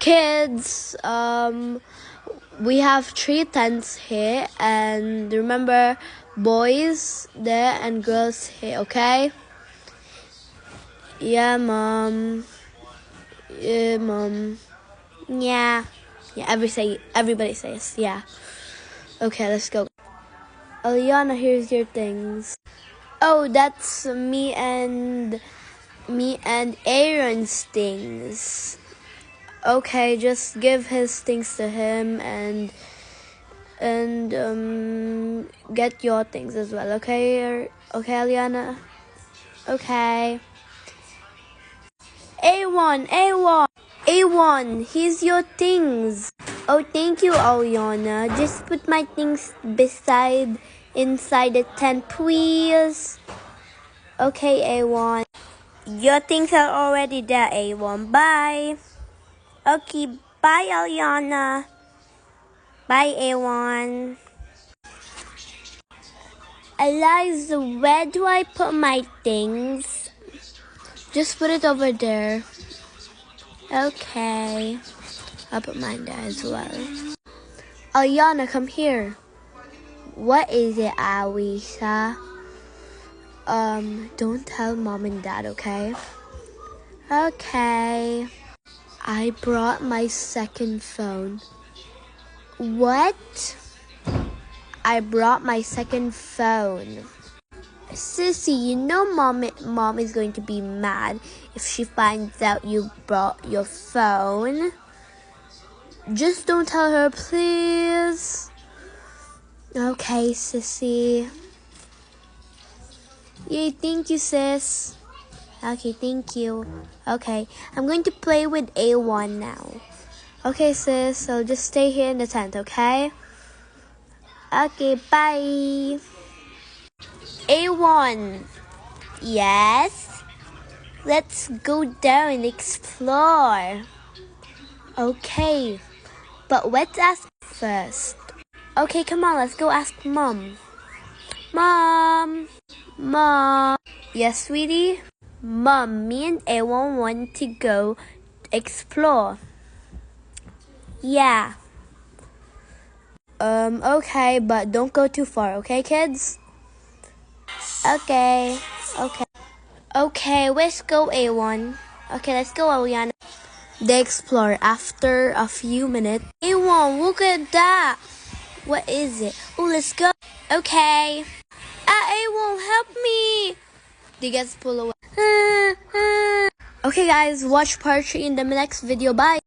Kids, we have 3 tents here, and remember, boys there and girls here, okay? Yeah, Mom. Yeah, Mom. Yeah. Yeah, everybody says, yeah. Okay, let's go. Aliana, here's your things. Oh, that's me and Aaron's things. Okay, just give his things to him and get your things as well. Okay, okay, Aliana. Okay. A1, here's your things. Oh, thank you, Aliana. Just put my things inside the tent, please. Okay, A1. Your things are already there, A1. Bye. Okay, bye, Aliana. Bye, A1. Eliza, where do I put my things? Just put it over there. Okay. I'll put mine there as well. Aliana, come here. What is it, Alisa? Don't tell Mom and Dad, okay? Okay. I brought my second phone. What? I brought my second phone. Sissy, you know Mom is going to be mad if she finds out you brought your phone. Just don't tell her, please. Okay, Sissy. Yay, thank you, sis. Okay, thank you. Okay, I'm going to play with A1 now. Okay, sis, so just stay here in the tent, okay? Okay, bye. A1. Yes? Let's go down and explore. Okay, but let's ask first. Okay, come on, let's go ask Mom. Mom. Yes, sweetie? Mom, me and A1 want to go explore. Yeah. Okay, but don't go too far, okay, kids? Okay. Okay, let's go, A1. Okay, let's go, Aliana. They explore after a few minutes. A1, look at that. What is it? Oh, let's go. Okay. A1, help me. They get pulled away. Okay, guys, watch part 3 in the next video. Bye.